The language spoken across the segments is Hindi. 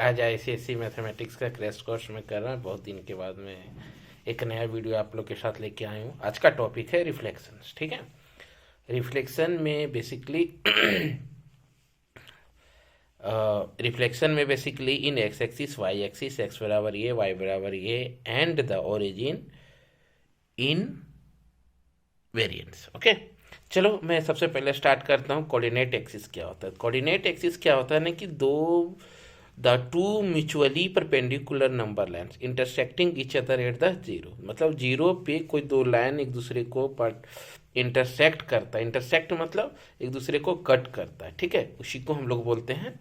आज आईसीएसई मैथमेटिक्स का क्रैश कोर्स में कर रहा हूँ। बहुत दिन के बाद मैं एक नया वीडियो आप लोग के साथ लेके आया हूँ। आज का टॉपिक है रिफ्लेक्शंस। ठीक है, रिफ्लेक्शन में basically in x axis y axis x बराबर ये वाई बराबर ये and the origin invariants. Okay, चलो मैं सबसे पहले स्टार्ट करता हूँ। कोऑर्डिनेट एक्सिस क्या होता है? कोऑर्डिनेट एक्सिस क्या होता है ना कि the two mutually perpendicular number lines intersecting each other at the zero. मतलब जीरो पे कोई दो लाइन एक दूसरे को इंटरसेक्ट करता है। इंटरसेक्ट मतलब एक दूसरे को कट करता है। ठीक है, उसी को हम लोग बोलते हैं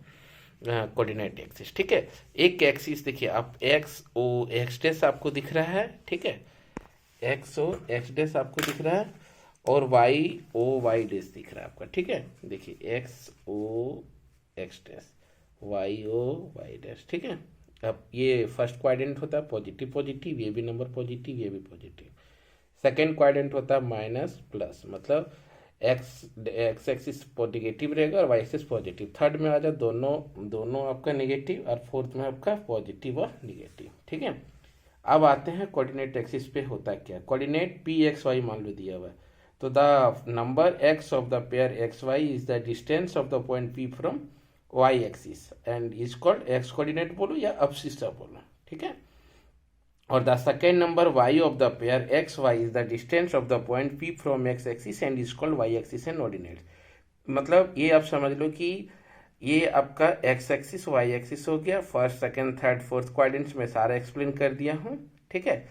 कोऑर्डिनेट एक्सिस। ठीक है, एक एक्सिस देखिए आप एक्स ओ एक्स डेस आपको दिख रहा है। ठीक है, एक्स ओ एक्स डेस आपको दिख रहा है और वाई ओ वाई डेस दिख रहा है आपका। ठीक है, देखिए एक्स ओ एक्स डेस वाई ओ वाई डैश। ठीक है, अब ये फर्स्ट क्वाड्रेंट होता है पॉजिटिव पॉजिटिव, ये भी नंबर पॉजिटिव ये भी पॉजिटिव। सेकेंड क्वाड्रेंट होता है माइनस प्लस, मतलब एक्स एक्स एक्सिस नेगेटिव रहेगा और वाई एक्सिस पॉजिटिव। थर्ड में आ जाए दोनों दोनों आपका नेगेटिव और फोर्थ में आपका पॉजिटिव और निगेटिव। ठीक है, अब आते हैं कोऑर्डिनेट एक्सिस पे होता क्या। कोऑर्डिनेट पी एक्स वाई मान लो दिया हुआ है, तो the number x of the pair x y is the distance of the point P from y axis and is called x coordinate बोलो या अबसिस्टा बोलो। ठीक है, और the second number y of the pair x y is the distance of the point P from x axis and is called y axis and ordinate. मतलब ये आप समझ लो कि ये आपका एक्स एक्सिस वाई एक्सिस हो गया। First second third fourth quadrants में सारा एक्सप्लेन कर दिया हूँ। ठीक है,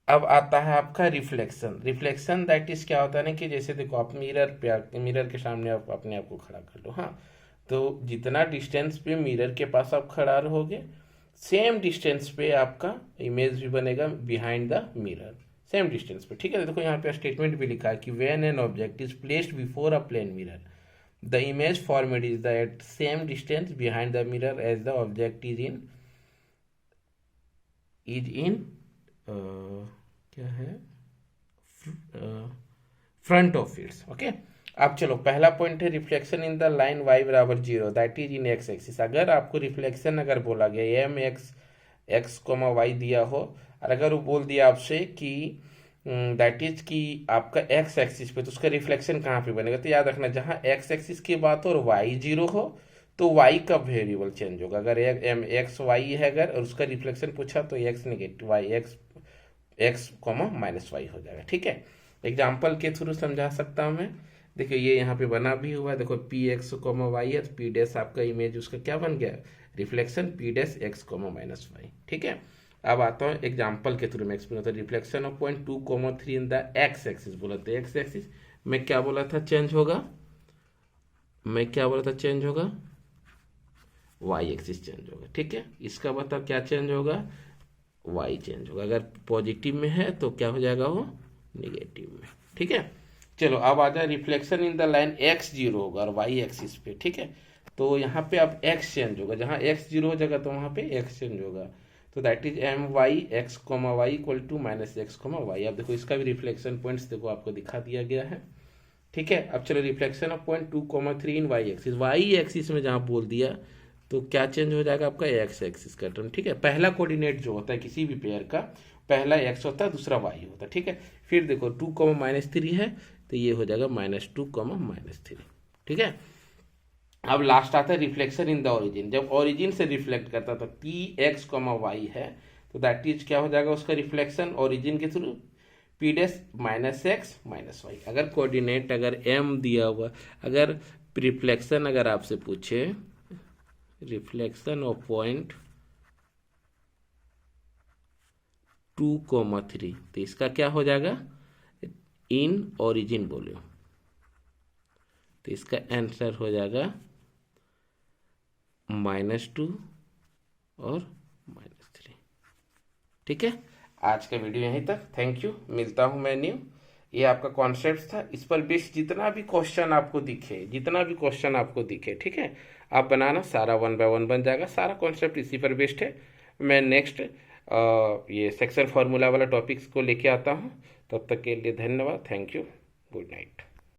अब आता है आपका रिफ्लेक्शन। रिफ्लेक्शन दैट इज क्या होता है ना कि जैसे देखो आप मिरर के सामने आप अपने आप को खड़ा कर लो। हाँ, तो जितना डिस्टेंस पे मिरर के पास आप खड़ा रहोगे सेम डिस्टेंस पे आपका इमेज भी बनेगा behind the mirror, same distance पे। ठीक है, देखो यहाँ पे स्टेटमेंट भी लिखा है कि when an object is placed before a plane mirror the image format is the at same distance behind the mirror as the object is in क्या है फ्रंट ऑफ इट्स। ओके, अब चलो पहला पॉइंट है reflection in the line y बराबर zero that is in x axis. अगर आपको रिफ्लेक्शन अगर बोला गया M x x comma y दिया हो और अगर वो बोल दिया आपसे कि दैट इज कि आपका एक्स एक्सिस पे, तो उसका रिफ्लेक्शन कहाँ पे बनेगा? तो याद रखना जहाँ एक्स एक्सिस की बात हो और वाई जीरो हो तो वाई का वेरिएबल चेंज होगा। अगर एम एक्स वाई है अगर और उसका रिफ्लेक्शन पूछा तो x negative y x x comma minus y हो जाएगा। ठीक है, एग्जाम्पल के थ्रू समझा सकता हूँ मैं। देखिए ये यहाँ पे बना भी हुआ है, देखो पी एक्स कोमा वाई है, पी डैश आपका इमेज उसका क्या बन गया? Reflection P dash x comma minus y. ठीक है, अब आता हूँ एग्जाम्पल के थ्रू में एक्सप्लेन होता है। Reflection of point 2,3 in the x axis बोला था। एक्स एक्सिस में क्या बोला था चेंज होगा? मैं क्या बोला था चेंज होगा? वाई एक्सिस चेंज होगा। ठीक है, इसका बताओ क्या चेंज होगा? वाई चेंज होगा। अगर पॉजिटिव में है तो क्या हो जाएगा? वो निगेटिव में। ठीक है, चलो अब आ जाए reflection in the line x zero होगा और वाई एक्सिस पे। ठीक है, तो यहाँ पे अब एक्स चेंज होगा, जहाँ एक्स जीरो हो जाएगा तो वहाँ पे एक्स चेंज होगा। तो that is M y x comma y equal to minus x comma y. अब देखो इसका भी रिफ्लेक्शन पॉइंट्स देखो आपको दिखा दिया गया है। ठीक है, अब चलो reflection of point 2,3 in y axis. Y axis में जहाँ बोल दिया तो क्या चेंज हो जाएगा आपका? एक्स एक्सिस का टर्म। ठीक है, पहला कोऑर्डिनेट जो होता है किसी भी पेयर का, पहला एक्स होता है दूसरा वाई होता है। ठीक है, फिर देखो 2,-3 है तो ये हो जाएगा -2,-3। ठीक है, अब लास्ट आता है रिफ्लेक्शन इन द ओरिजिन। जब ओरिजिन से रिफ्लेक्ट करता था पी एक्स कॉमा वाई है तो दैट इज क्या हो जाएगा उसका रिफ्लेक्शन ओरिजिन के through? P dash minus x minus y. अगर कोऑर्डिनेट अगर एम दिया हुआ, अगर रिफ्लेक्शन अगर आपसे पूछे रिफ्लेक्शन ऑफ पॉइंट 2,3 तो इसका क्या हो जाएगा? इन ओरिजिन बोलो तो इसका आंसर हो जाएगा -2 और -3। ठीक है, आज का वीडियो यहीं तक। थैंक यू, मिलता हूं मैं न्यू। ये आपका कॉन्सेप्ट था, इस पर बेस्ड जितना भी क्वेश्चन आपको दिखे ठीक है, आप बनाना, सारा 1 बाय 1 बन जाएगा। सारा कॉन्सेप्ट इसी पर बेस्ड है। मैं नेक्स्ट ये सेक्शन फार्मूला वाला टॉपिक्स को लेके आता हूँ। तब तक के लिए धन्यवाद। Thank you, good night.